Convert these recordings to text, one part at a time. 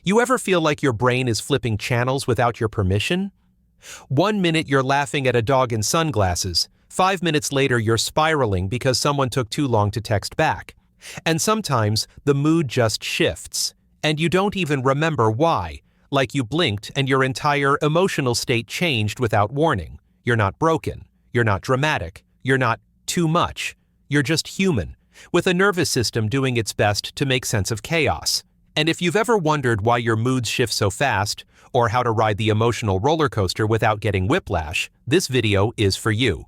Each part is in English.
You ever feel like your brain is flipping channels without your permission? 1 minute you're laughing at a dog in sunglasses, 5 minutes later you're spiraling because someone took too long to text back. And sometimes the mood just shifts, and you don't even remember why, like you blinked and your entire emotional state changed without warning. You're not broken, you're not dramatic, you're not too much, you're just human, with a nervous system doing its best to make sense of chaos. And if you've ever wondered why your moods shift so fast, or how to ride the emotional roller coaster without getting whiplash, this video is for you.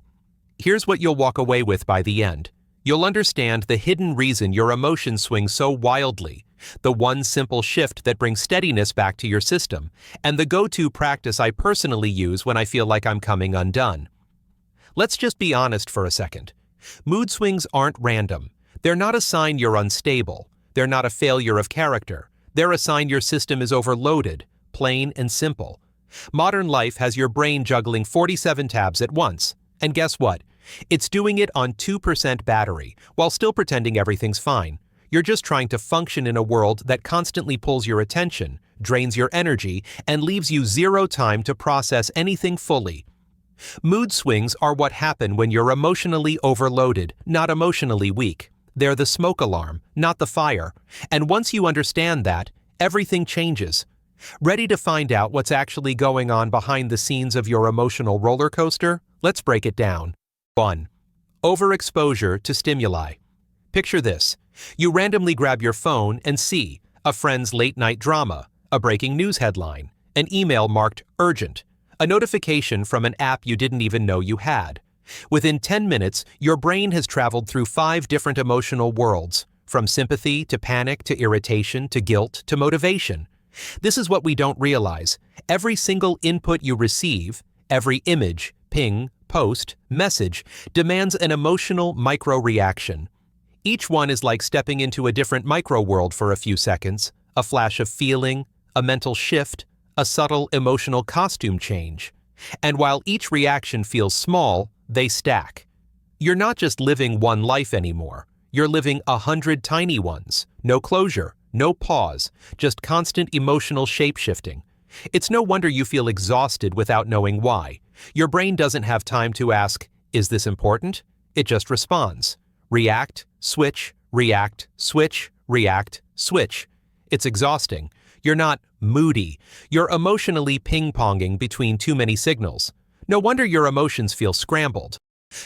Here's what you'll walk away with by the end. You'll understand the hidden reason your emotions swing so wildly, the one simple shift that brings steadiness back to your system, and the go-to practice I personally use when I feel like I'm coming undone. Let's just be honest for a second. Mood swings aren't random. They're not a sign you're unstable. They're not a failure of character. They're a sign your system is overloaded, plain and simple. Modern life has your brain juggling 47 tabs at once. And guess what? It's doing it on 2% battery, while still pretending everything's fine. You're just trying to function in a world that constantly pulls your attention, drains your energy, and leaves you zero time to process anything fully. Mood swings are what happen when you're emotionally overloaded, not emotionally weak. They're the smoke alarm, not the fire. And once you understand that, everything changes. Ready to find out what's actually going on behind the scenes of your emotional roller coaster? Let's break it down. 1. Overexposure to stimuli. Picture this. You randomly grab your phone and see a friend's late-night drama, a breaking news headline, an email marked urgent, a notification from an app you didn't even know you had. Within 10 minutes, your brain has traveled through 5 different emotional worlds, from sympathy to panic to irritation to guilt to motivation. This is what we don't realize. Every single input you receive, every image, ping, post, message, demands an emotional micro-reaction. Each one is like stepping into a different micro-world for a few seconds, a flash of feeling, a mental shift, a subtle emotional costume change. And while each reaction feels small, they stack. You're not just living one life anymore. You're living 100 tiny ones. No closure, no pause, just constant emotional shape-shifting. It's no wonder you feel exhausted without knowing why. Your brain doesn't have time to ask, is this important? It just responds. React, switch, react, switch, react, switch. It's exhausting. You're not moody. You're emotionally ping-ponging between too many signals. No wonder your emotions feel scrambled.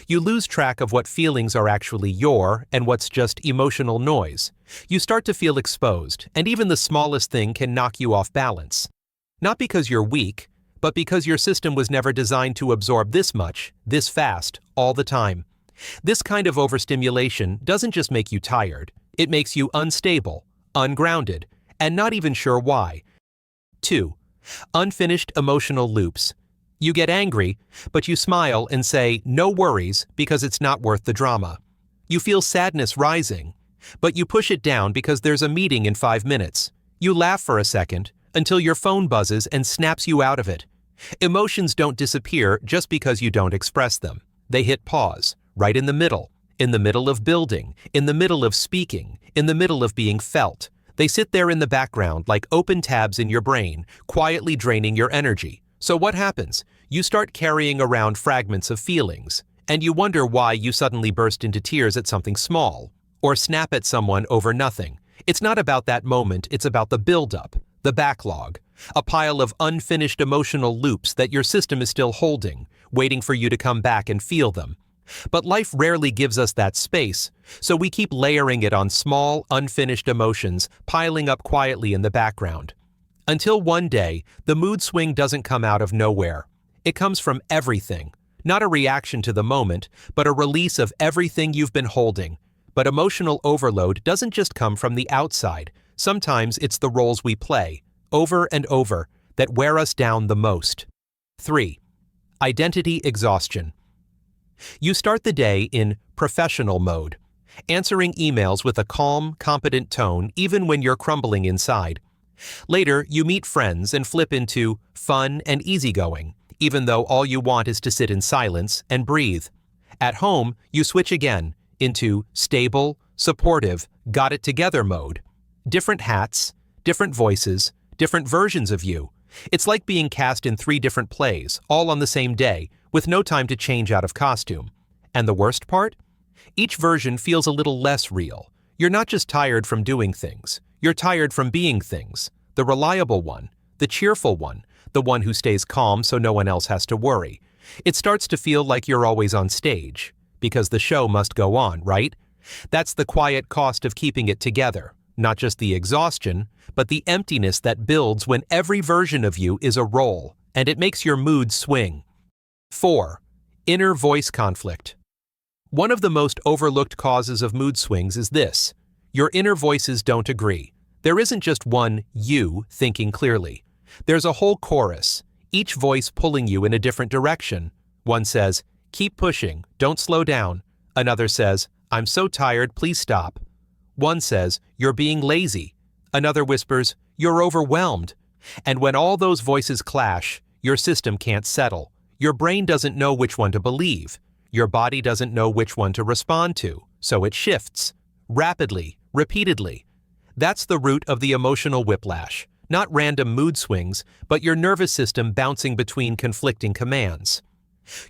You lose track of what feelings are actually your and what's just emotional noise. You start to feel exposed, and even the smallest thing can knock you off balance. Not because you're weak, but because your system was never designed to absorb this much, this fast, all the time. This kind of overstimulation doesn't just make you tired, it makes you unstable, ungrounded, and not even sure why. 2. Unfinished emotional loops. You get angry, but you smile and say, no worries, because it's not worth the drama. You feel sadness rising, but you push it down because there's a meeting in 5 minutes. You laugh for a second, until your phone buzzes and snaps you out of it. Emotions don't disappear just because you don't express them. They hit pause, right in the middle of building, in the middle of speaking, in the middle of being felt. They sit there in the background like open tabs in your brain, quietly draining your energy. So what happens? You start carrying around fragments of feelings, and you wonder why you suddenly burst into tears at something small, or snap at someone over nothing. It's not about that moment, it's about the buildup, the backlog, a pile of unfinished emotional loops that your system is still holding, waiting for you to come back and feel them. But life rarely gives us that space, so we keep layering it on small, unfinished emotions, piling up quietly in the background. Until one day, the mood swing doesn't come out of nowhere. It comes from everything, not a reaction to the moment, but a release of everything you've been holding. But emotional overload doesn't just come from the outside. Sometimes it's the roles we play, over and over, that wear us down the most. 3. Identity exhaustion. You start the day in professional mode, answering emails with a calm, competent tone even when you're crumbling inside. Later, you meet friends and flip into fun and easygoing, even though all you want is to sit in silence and breathe. At home, you switch again into stable, supportive, got-it-together mode. Different hats, different voices, different versions of you. It's like being cast in 3 different plays, all on the same day, with no time to change out of costume. And the worst part? Each version feels a little less real. You're not just tired from doing things. You're tired from being things. The reliable one, the cheerful one, the one who stays calm so no one else has to worry. It starts to feel like you're always on stage, because the show must go on, right? That's the quiet cost of keeping it together. Not just the exhaustion, but the emptiness that builds when every version of you is a role, and it makes your mood swing. 4. Inner voice conflict. One of the most overlooked causes of mood swings is this: your inner voices don't agree. There isn't just one you thinking clearly. There's a whole chorus, each voice pulling you in a different direction. One says, "Keep pushing, don't slow down." Another says, "I'm so tired, please stop." One says, "You're being lazy." Another whispers, "You're overwhelmed." And when all those voices clash, your system can't settle. Your brain doesn't know which one to believe. Your body doesn't know which one to respond to, so it shifts. Rapidly, repeatedly. That's the root of the emotional whiplash. Not random mood swings, but your nervous system bouncing between conflicting commands.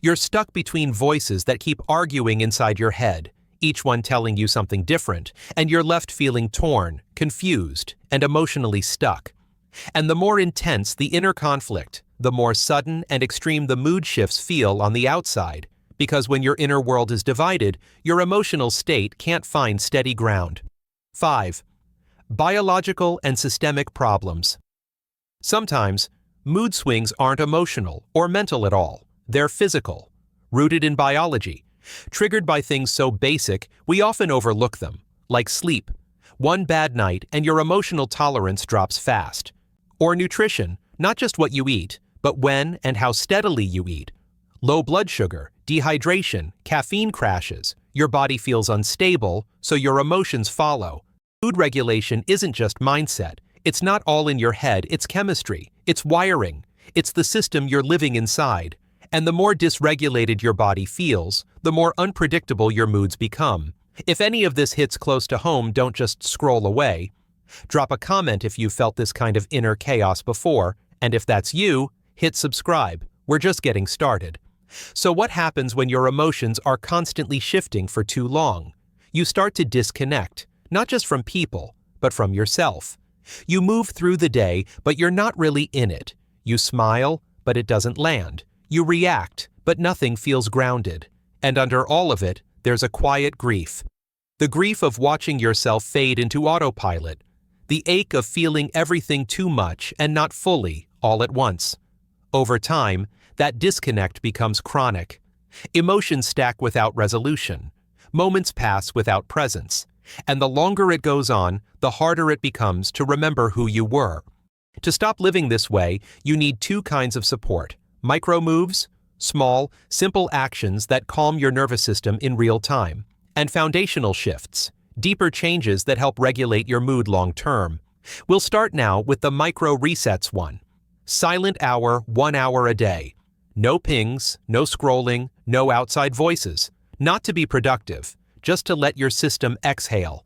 You're stuck between voices that keep arguing inside your head, each one telling you something different, and you're left feeling torn, confused, and emotionally stuck. And the more intense the inner conflict, the more sudden and extreme the mood shifts feel on the outside, because when your inner world is divided, your emotional state can't find steady ground. 5. Biological and systemic problems. Sometimes, mood swings aren't emotional or mental at all. They're physical, rooted in biology, triggered by things so basic we often overlook them, like sleep. One bad night and your emotional tolerance drops fast. Or nutrition, not just what you eat, but when and how steadily you eat. Low blood sugar, dehydration, caffeine crashes. Your body feels unstable, so your emotions follow. Mood regulation isn't just mindset. It's not all in your head, it's chemistry, it's wiring, it's the system you're living inside. And the more dysregulated your body feels, the more unpredictable your moods become. If any of this hits close to home, don't just scroll away. Drop a comment if you've felt this kind of inner chaos before, and if that's you, hit subscribe. We're just getting started. So what happens when your emotions are constantly shifting for too long? You start to disconnect, not just from people, but from yourself. You move through the day, but you're not really in it. You smile, but it doesn't land. You react, but nothing feels grounded. And under all of it, there's a quiet grief. The grief of watching yourself fade into autopilot. The ache of feeling everything too much and not fully, all at once. Over time, that disconnect becomes chronic. Emotions stack without resolution. Moments pass without presence. And the longer it goes on, the harder it becomes to remember who you were. To stop living this way, you need 2 kinds of support: micro moves, small, simple actions that calm your nervous system in real time, and foundational shifts, deeper changes that help regulate your mood long term. We'll start now with the micro resets one. Silent hour, 1 hour a day. No pings, no scrolling, no outside voices. Not to be productive, just to let your system exhale.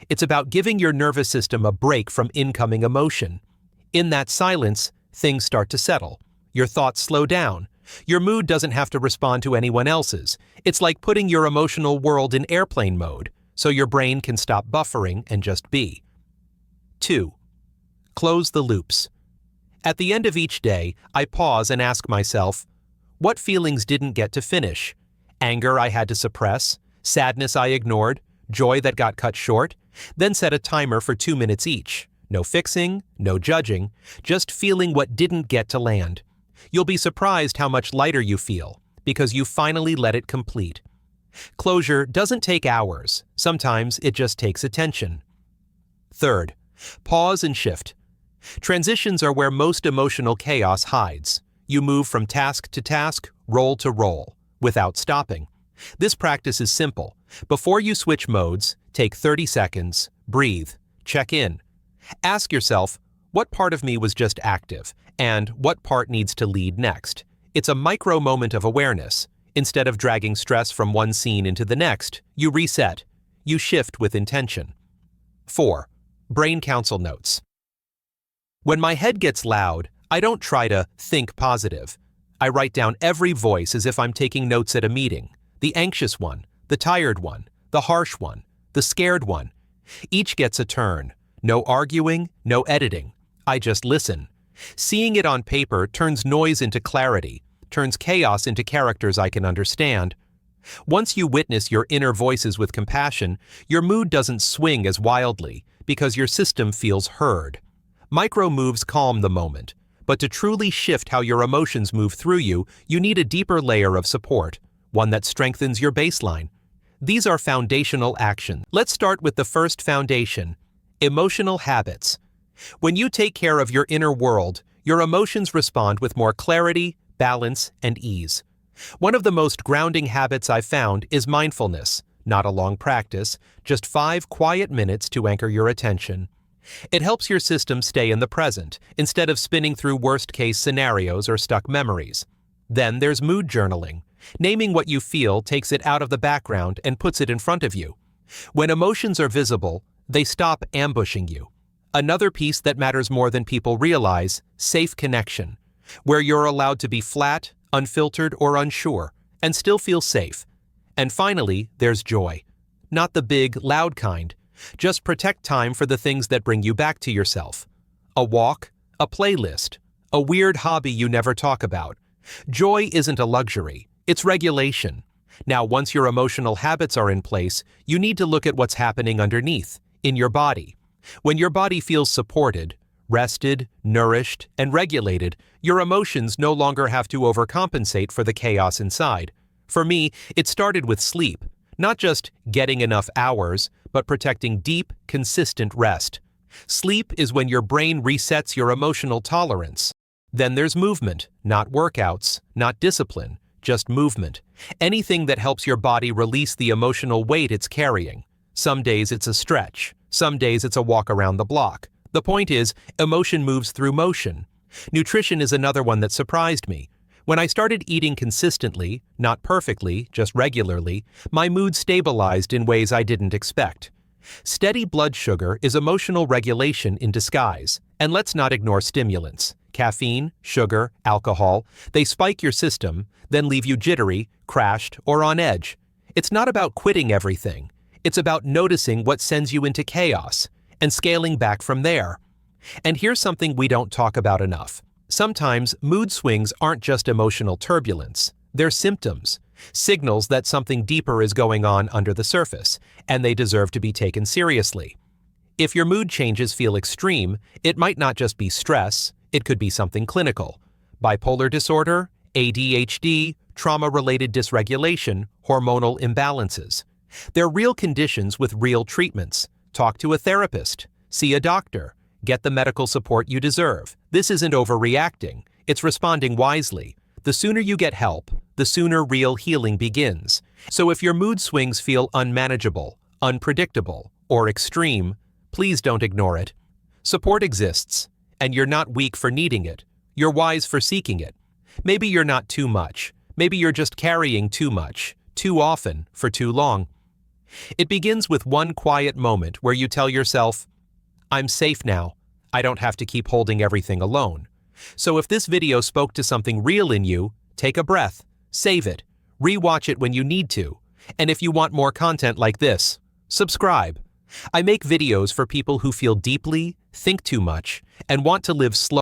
It's about giving your nervous system a break from incoming emotion. In that silence, things start to settle. Your thoughts slow down. Your mood doesn't have to respond to anyone else's. It's like putting your emotional world in airplane mode, so your brain can stop buffering and just be. 2. Close the loops. At the end of each day, I pause and ask myself, what feelings didn't get to finish? Anger I had to suppress? Sadness I ignored? Joy that got cut short? Then set a timer for 2 minutes each. No fixing, no judging, just feeling what didn't get to land. You'll be surprised how much lighter you feel, because you finally let it complete. Closure doesn't take hours. Sometimes it just takes attention. 3. Pause and shift. Transitions are where most emotional chaos hides. You move from task to task, role to role, without stopping. This practice is simple. Before you switch modes, take 30 seconds, breathe, check in. Ask yourself, what part of me was just active, and what part needs to lead next? It's a micro moment of awareness. Instead of dragging stress from one scene into the next, you reset. You shift with intention. 4. Brain Council Notes. When my head gets loud, I don't try to think positive. I write down every voice as if I'm taking notes at a meeting. The anxious one, the tired one, the harsh one, the scared one. Each gets a turn. No arguing, no editing. I just listen. Seeing it on paper turns noise into clarity, turns chaos into characters I can understand. Once you witness your inner voices with compassion, your mood doesn't swing as wildly because your system feels heard. Micro moves calm the moment, but to truly shift how your emotions move through you, you need a deeper layer of support, one that strengthens your baseline. These are foundational actions. Let's start with the first foundation: emotional habits. When you take care of your inner world, your emotions respond with more clarity, balance, and ease. One of the most grounding habits I've found is mindfulness, not a long practice, just 5 quiet minutes to anchor your attention. It helps your system stay in the present, instead of spinning through worst-case scenarios or stuck memories. Then there's mood journaling. Naming what you feel takes it out of the background and puts it in front of you. When emotions are visible, they stop ambushing you. Another piece that matters more than people realize: safe connection, where you're allowed to be flat, unfiltered, or unsure, and still feel safe. And finally, there's joy. Not the big, loud kind. Just protect time for the things that bring you back to yourself. A walk, a playlist, a weird hobby you never talk about. Joy isn't a luxury, it's regulation. Now, once your emotional habits are in place, you need to look at what's happening underneath, in your body. When your body feels supported, rested, nourished, and regulated, your emotions no longer have to overcompensate for the chaos inside. For me, it started with sleep, not just getting enough hours, but protecting deep, consistent rest. Sleep is when your brain resets your emotional tolerance. Then there's movement, not workouts, not discipline, just movement. Anything that helps your body release the emotional weight it's carrying. Some days it's a stretch, some days it's a walk around the block. The point is, emotion moves through motion. Nutrition is another one that surprised me. When I started eating consistently, not perfectly, just regularly, my mood stabilized in ways I didn't expect. Steady blood sugar is emotional regulation in disguise. And let's not ignore stimulants. Caffeine, sugar, alcohol, they spike your system, then leave you jittery, crashed, or on edge. It's not about quitting everything. It's about noticing what sends you into chaos and scaling back from there. And here's something we don't talk about enough. Sometimes mood swings aren't just emotional turbulence. They're symptoms, signals that something deeper is going on under the surface, and they deserve to be taken seriously. If your mood changes feel extreme, it might not just be stress, it could be something clinical. Bipolar disorder, ADHD, trauma-related dysregulation, hormonal imbalances. They're real conditions with real treatments. Talk to a therapist, see a doctor, get the medical support you deserve. This isn't overreacting, it's responding wisely. The sooner you get help, the sooner real healing begins. So if your mood swings feel unmanageable, unpredictable, or extreme, please don't ignore it. Support exists, and you're not weak for needing it. You're wise for seeking it. Maybe you're not too much. Maybe you're just carrying too much, too often, for too long. It begins with one quiet moment where you tell yourself, I'm safe now. I don't have to keep holding everything alone. So if this video spoke to something real in you, take a breath, save it, rewatch it when you need to. And if you want more content like this, subscribe. I make videos for people who feel deeply, think too much, and want to live slow.